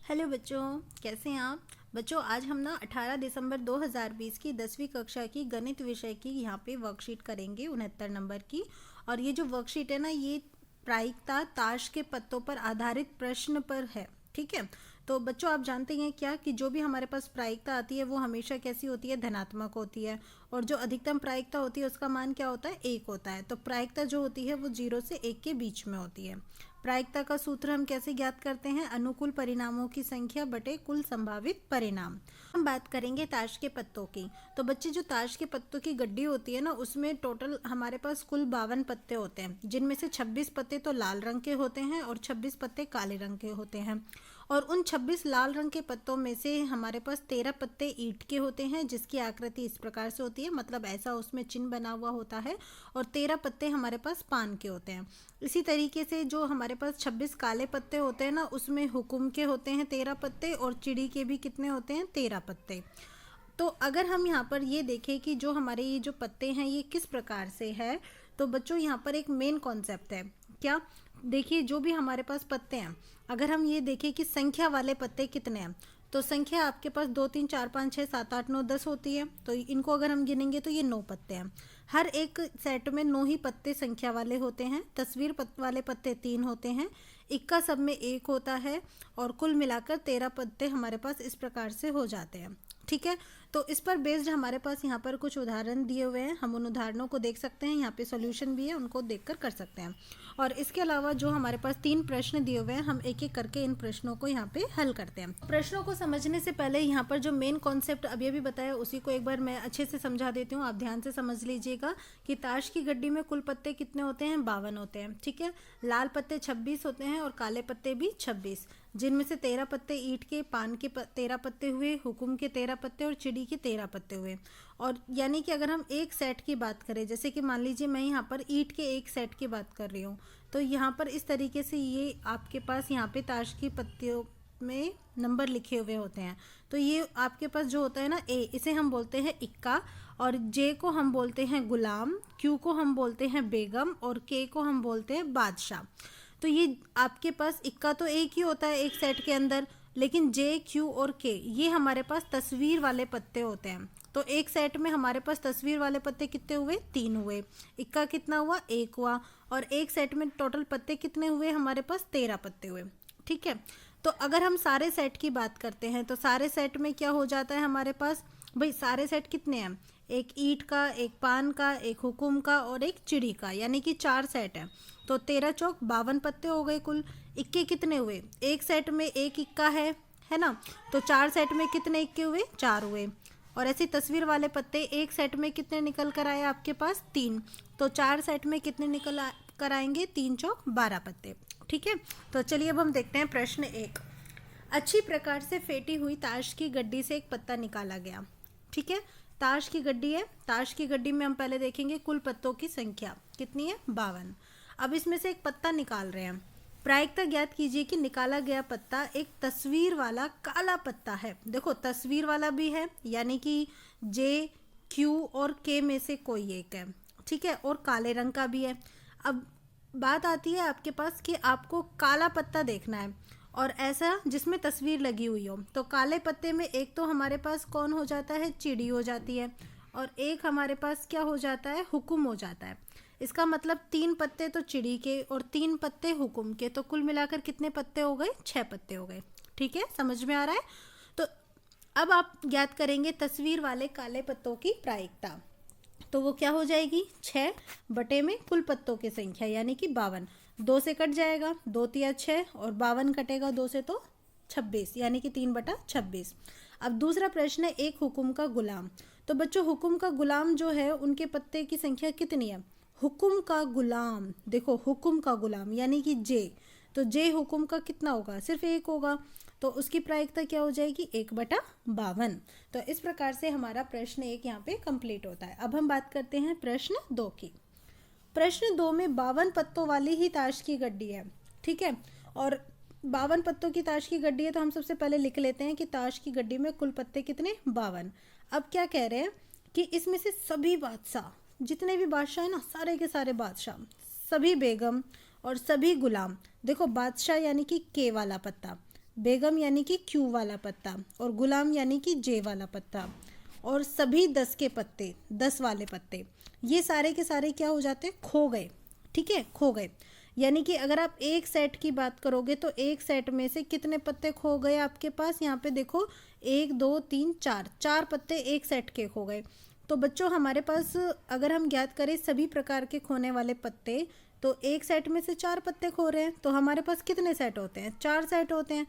Hello बच्चों, कैसे हैं आप। बच्चों आज हम ना 18 दिसंबर 2020 की 10वीं कक्षा की गणित विषय की यहाँ पे वर्कशीट करेंगे 69 नंबर की। और ये जो वर्कशीट है ना, ये प्रायिकता ताश के पत्तों पर आधारित प्रश्न पर है। ठीक है, तो बच्चों आप जानते हैं क्या कि जो भी हमारे पास प्रायिकता आती है वो हमेशा कैसी होती है, धनात्मक होती है। और जो अधिकतम प्रायिकता होती है उसका मान क्या होता है, 1 होता है। तो प्रायिकता जो होती है वो 0 से 1 के बीच में होती है। प्रायिकता का सूत्र हम कैसे ज्ञात करते हैं, अनुकूल परिणामों की संख्या बटे कुल संभावित परिणाम। हम बात करेंगे ताश के पत्तों की। तो बच्चे जो ताश के पत्तों की गड्डी होती है ना, उसमें टोटल हमारे पास कुल 52 पत्ते होते हैं, जिनमें से 26 पत्ते तो लाल रंग के होते हैं और 26 पत्ते काले रंग के होते हैं। और उन 26 लाल रंग के पत्तों में से हमारे पास 13 पत्ते ईंट के होते हैं, जिसकी आकृति इस प्रकार से होती है, मतलब ऐसा उसमें चिन्ह बना हुआ होता है। और 13 पत्ते हमारे पास पान के होते हैं। इसी तरीके से जो हमारे पास 26 काले पत्ते होते हैं ना, उसमें हुकुम के होते हैं 13 पत्ते, और चिड़ी के भी कितने होते हैं, 13 पत्ते। तो अगर हम यहाँ पर ये देखें कि जो हमारे ये जो पत्ते हैं ये किस प्रकार से है, तो बच्चों यहाँ पर एक मेन कॉन्सेप्ट है। क्या, देखिए जो भी हमारे पास पत्ते हैं, अगर हम ये देखें कि संख्या वाले पत्ते कितने हैं, तो संख्या आपके पास 2 3 4 5 6 7 8 9 10 होती है। तो इनको अगर हम गिनेंगे तो ये 9 पत्ते हैं। हर एक सेट में 9 ही पत्ते संख्या वाले होते हैं। तस्वीर वाले पत्ते 3 होते हैं। इक्का सब में 1 होता है। और कुल मिलाकर 13 पत्ते हमारे पास इस प्रकार से हो जाते हैं। ठीक है, तो इस पर बेस्ड हमारे पास यहाँ पर कुछ उदाहरण दिए हुए हैं, हम उन उदाहरणों को देख सकते हैं। यहाँ पे सॉल्यूशन भी है, उनको देखकर कर सकते हैं। और इसके अलावा जो हमारे पास 3 प्रश्न दिए हुए हैं, हम एक एक करके इन प्रश्नों को यहाँ पे हल करते हैं। प्रश्नों को समझने से पहले यहाँ पर जो मेन कॉन्सेप्ट अभी अभी बताया उसी को एक बार मैं अच्छे से समझा देती हूँ। आप ध्यान से समझ लीजिएगा कि ताश की गड्डी में कुल पत्ते कितने होते हैं, 52 होते हैं। ठीक है, लाल पत्ते 26 होते हैं और काले पत्ते भी 26, जिनमें से 13 पत्ते ईंट के, पान के 13 पत्ते हुए, हुकुम के 13 पत्ते और चिड़ी के 13 पत्ते हुए। और यानी कि अगर हम एक सेट की बात करें, जैसे कि मान लीजिए मैं यहाँ पर ईंट के एक सेट की बात कर रही हूँ, तो यहाँ पर इस तरीके से ये आपके पास यहाँ पे ताश की पत्तियों में नंबर लिखे हुए होते हैं। तो ये आपके पास जो होता है ना, ए, इसे हम बोलते हैं इक्का, और जे को हम बोलते हैं गुलाम, क्यू को हम बोलते हैं बेगम, और के को हम बोलते हैं बादशाह। तो ये आपके पास इक्का तो एक ही होता है एक सेट के अंदर, लेकिन जे, क्यू और के ये हमारे पास तस्वीर वाले पत्ते होते हैं। तो एक सेट में हमारे पास तस्वीर वाले पत्ते कितने हुए, 3 हुए। इक्का कितना हुआ, 1 हुआ। और एक सेट में टोटल पत्ते कितने हुए, हमारे पास 13 पत्ते हुए। ठीक है, तो अगर हम सारे सेट की बात करते हैं तो सारे सेट में क्या हो जाता है हमारे पास, भाई सारे सेट कितने हैं, एक ईंट का, एक पान का, एक हुकुम का और एक चिड़ी का, यानी कि 4 सेट है। तो 13 चौक 52 पत्ते हो गए कुल। इक्के कितने हुए, एक सेट में एक इक्का है ना, तो 4 सेट में कितने इक्के हुए, 4 हुए। और ऐसी तस्वीर वाले पत्ते एक सेट में कितने निकल कर आए आपके पास, 3। तो 4 सेट में कितने निकल कर आएंगे, 3 चौक 12 पत्ते। ठीक है, तो चलिए अब हम देखते हैं प्रश्न 1। अच्छी प्रकार से फेंटी हुई ताश की गड्डी से एक पत्ता निकाला गया। ठीक है, ताश की गड्डी है, ताश की गड्डी में हम पहले देखेंगे कुल पत्तों की संख्या कितनी है, 52। अब इसमें से एक पत्ता निकाल रहे हैं। प्रायिकता ज्ञात कीजिए कि निकाला गया पत्ता एक तस्वीर वाला काला पत्ता है। देखो तस्वीर वाला भी है, यानी कि जे, क्यू और के में से कोई एक है। ठीक है, और काले रंग का भी है। अब बात आती है आपके पास कि आपको काला पत्ता देखना है और ऐसा जिसमें तस्वीर लगी हुई हो। तो काले पत्ते में एक तो हमारे पास कौन हो जाता है, चिड़ी हो जाती है, और एक हमारे पास क्या हो जाता है, हुकुम हो जाता है। इसका मतलब 3 पत्ते तो चिड़ी के और 3 पत्ते हुकुम के, तो कुल मिलाकर कितने पत्ते हो गए, 6 पत्ते हो गए। ठीक है, समझ में आ रहा है। तो अब आप ज्ञात करेंगे तस्वीर वाले काले पत्तों की प्रायिकता। तो वो क्या हो जाएगी, 6 बटे में कुल पत्तों की संख्या, यानी कि 52। 2 से कट जाएगा, 2 तिया 6 और 52 कटेगा 2 से तो 26, यानी कि 3/26। अब दूसरा प्रश्न है एक हुकुम का गुलाम। तो बच्चों हुकुम का गुलाम जो है उनके पत्ते की संख्या कितनी है, हुकुम का गुलाम, देखो हुकुम का गुलाम यानी कि जे, तो जे हुकुम का कितना होगा, सिर्फ 1 होगा। तो उसकी प्रायिकता क्या हो जाएगी, 1/52। तो इस प्रकार से हमारा प्रश्न 1 यहाँ पे कंप्लीट होता है। अब हम बात करते हैं प्रश्न 2 की। प्रश्न 2 में 52 पत्तों वाली ही ताश की गड्डी है। ठीक है, और 52 पत्तों की ताश की गड्डी है, तो हम सबसे पहले लिख लेते हैं कि ताश की गड्डी में कुल पत्ते कितने, 52। अब क्या कह रहे हैं कि इसमें से सभी बादशाह, जितने भी बादशाह है ना, सारे के सारे बादशाह, सभी बेगम और सभी गुलाम, देखो बादशाह यानी कि के वाला पत्ता, बेगम यानी कि क्यू वाला पत्ता, और गुलाम यानी कि जे वाला पत्ता, और सभी 10 के पत्ते, 10 वाले पत्ते, ये सारे के सारे क्या हो जाते हैं, खो गए। ठीक है, खो गए। यानी कि अगर आप एक सेट की बात करोगे तो एक सेट में से कितने पत्ते खो गए आपके पास, यहाँ पे देखो 1 2 3 4, 4 पत्ते एक सेट के खो गए। तो बच्चों हमारे पास अगर हम ज्ञात करें सभी प्रकार के खोने वाले पत्ते, तो एक सेट में से 4 पत्ते खो रहे हैं, तो हमारे पास कितने सेट होते हैं, 4 सेट होते हैं।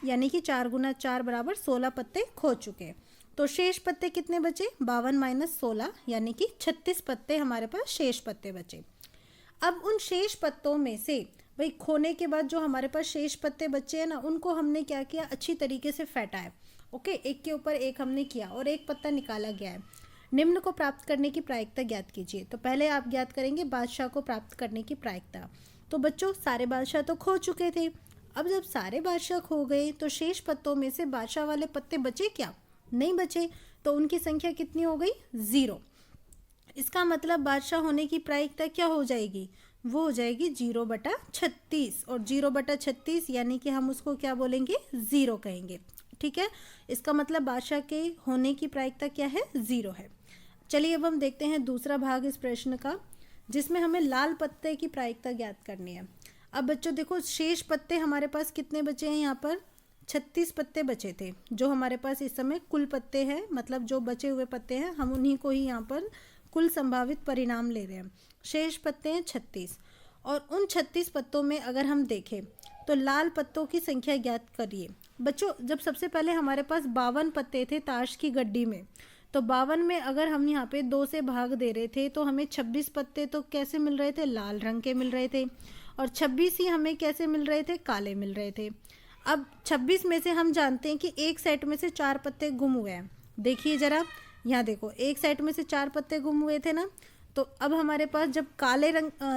यानी कि 4 गुना 4 बराबर 16 पत्ते खो चुके हैं। तो शेष पत्ते कितने बचे, 52 माइनस 16 यानी कि 36 पत्ते हमारे पास शेष पत्ते बचे। अब उन शेष पत्तों में से भाई खोने के बाद जो हमारे पास शेष पत्ते बचे हैं ना, उनको हमने क्या किया, अच्छी तरीके से फेंटा है। ओके, एक के ऊपर एक हमने किया और एक पत्ता निकाला गया है। निम्न को प्राप्त करने की प्रायिकता ज्ञात कीजिए। तो पहले आप ज्ञात करेंगे बादशाह को प्राप्त करने की प्रायिकता। तो बच्चों सारे बादशाह तो खो चुके थे। अब जब सारे बादशाह खो गए तो शेष पत्तों में से बादशाह वाले पत्ते बचे क्या, नहीं बचे। तो उनकी संख्या कितनी हो गई, 0। इसका मतलब बादशाह होने की प्रायिकता क्या हो जाएगी, वो हो जाएगी 0/36, और 0/36 यानी कि हम उसको क्या बोलेंगे, 0 कहेंगे। ठीक है, इसका मतलब बादशाह के होने की प्रायिकता क्या है, 0 है। चलिए अब हम देखते हैं दूसरा भाग इस प्रश्न का, जिसमें हमें लाल पत्ते की प्रायिकता ज्ञात करनी है। अब बच्चों देखो शेष पत्ते हमारे पास कितने बचे हैं, यहाँ पर 36 पत्ते बचे थे, जो हमारे पास इस समय कुल पत्ते हैं, मतलब जो बचे हुए पत्ते हैं हम उन्हीं को ही यहाँ पर कुल संभावित परिणाम ले रहे हैं। शेष पत्ते हैं 36, और उन 36 पत्तों में अगर हम देखें तो लाल पत्तों की संख्या ज्ञात करिए। बच्चों जब सबसे पहले हमारे पास 52 पत्ते थे ताश की गड्डी में, तो 52 में अगर हम यहाँ पे 2 से भाग दे रहे थे तो हमें 26 पत्ते तो कैसे मिल रहे थे, लाल रंग के मिल रहे थे, और 26 ही हमें कैसे मिल रहे थे, काले मिल रहे थे। अब 26 में से हम जानते हैं कि एक सेट में से 4 पत्ते गुम हुए हैं। देखिए जरा, यहाँ देखो एक सेट में से 4 पत्ते गुम हुए थे ना, तो अब हमारे पास जब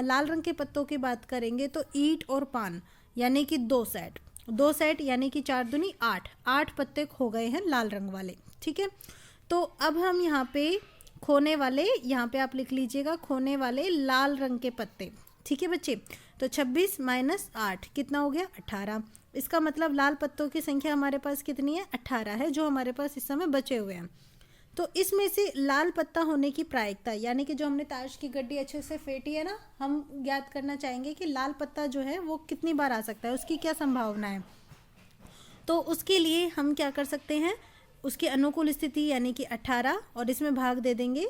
लाल रंग के पत्तों की बात करेंगे तो ईंट और पान यानी कि 2 सेट यानी कि 4 दूनी 8 पत्ते खो गए हैं लाल रंग वाले। ठीक है, तो अब हम यहाँ पे खोने वाले, यहाँ पे आप लिख लीजिएगा खोने वाले लाल रंग के पत्ते। ठीक है बच्चे, तो 26 माइनस 8 कितना हो गया, 18। इसका मतलब लाल पत्तों की संख्या हमारे पास कितनी है, 18 है, जो हमारे पास इस समय बचे हुए हैं। तो इसमें से लाल पत्ता होने की प्रायिकता, यानी कि जो हमने ताश की गड्डी अच्छे से फेंटी है ना, हम ज्ञात करना चाहेंगे कि लाल पत्ता जो है वो कितनी बार आ सकता है, उसकी क्या संभावना है। तो उसके लिए हम क्या कर सकते हैं, उसकी अनुकूल स्थिति यानी कि 18, और इसमें भाग दे देंगे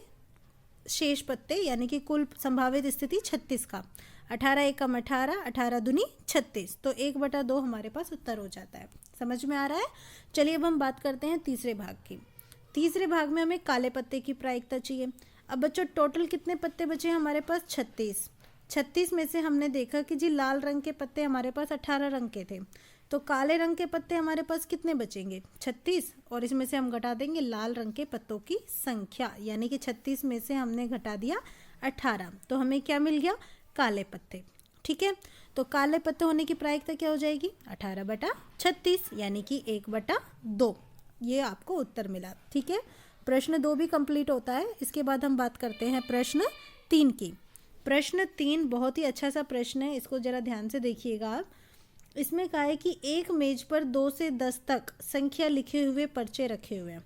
शेष पत्ते यानी कि कुल संभावित स्थिति 36 का। 18 एकम 18, 18 दूनी 36, तो 1/2 हमारे पास उत्तर हो जाता है। समझ में आ रहा है। चलिए अब हम बात करते हैं तीसरे भाग की। तीसरे भाग में हमें काले पत्ते की प्रायिकता चाहिए। अब बच्चों टोटल कितने पत्ते बचे हैं हमारे पास, 36 में से हमने देखा कि जी लाल रंग के पत्ते हमारे पास 18 रंग के थे, तो काले रंग के पत्ते हमारे पास कितने बचेंगे, 36, और इसमें से हम घटा देंगे लाल रंग के पत्तों की संख्या, यानी कि 36 में से हमने घटा दिया 18, तो हमें क्या मिल गया, काले पत्ते। ठीक है, तो काले पत्ते होने की प्रायिकता क्या हो जाएगी, 18/36 यानी कि 1/2, ये आपको उत्तर मिला। ठीक है, प्रश्न 2 भी कंप्लीट होता है। इसके बाद हम बात करते हैं प्रश्न 3 की। प्रश्न 3 बहुत ही अच्छा सा प्रश्न है, इसको जरा ध्यान से देखिएगा आप। इसमें कहा है कि एक मेज पर 2 से 10 तक संख्या लिखे हुए पर्चे रखे हुए हैं।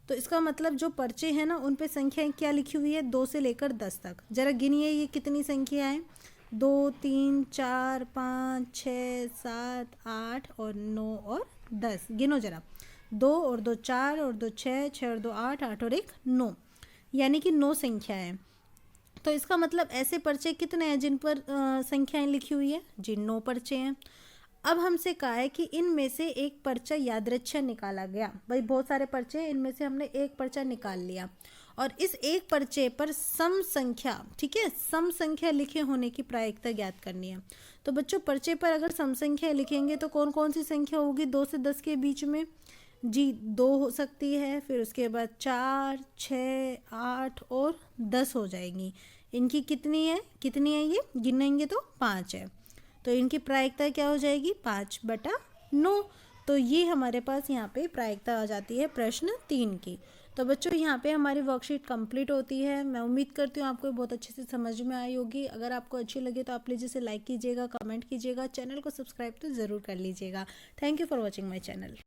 तो इसका मतलब जो पर्चे हैं ना, उन पे संख्या क्या लिखी हुई है, 2 से लेकर 10 तक। जरा गिनिए ये कितनी संख्या है, 2 3 4 5 6 7 8 और 9 और 10। गिनो जरा, 2 और 2 4 और 2 6, 6 और 2 8, 8 और 1 9, यानी कि 9 संख्या है। तो इसका मतलब ऐसे पर्चे कितने हैं जिन पर संख्याएं लिखी हुई है, जी 9 पर्चे हैं। अब हमसे कहा है कि इनमें से एक पर्चा यादृच्छिक निकाला गया। भाई बहुत सारे पर्चे हैं, इनमें से हमने एक पर्चा निकाल लिया, और इस एक पर्चे पर सम संख्या, ठीक है, सम संख्या लिखे होने की प्रायिकता ज्ञात करनी है। तो बच्चों पर्चे पर अगर सम संख्या लिखेंगे तो कौन कौन सी संख्या होगी 2 से 10 के बीच में, जी 2 हो सकती है, फिर उसके बाद 4 6 8 और 10 हो जाएंगी। इनकी कितनी है ये गिनेंगे तो 5 है, तो इनकी प्रायिकता क्या हो जाएगी, 5/9। तो ये हमारे पास यहाँ पे प्रायिकता आ जाती है प्रश्न 3 की। तो बच्चों यहाँ पे हमारी वर्कशीट कंप्लीट होती है। मैं उम्मीद करती हूँ आपको बहुत अच्छे से समझ में आई होगी। अगर आपको अच्छी लगे तो आप प्लीज़ इसे लाइक कीजिएगा, कमेंट कीजिएगा, चैनल को सब्सक्राइब तो ज़रूर कर लीजिएगा। Thank you for watching my channel.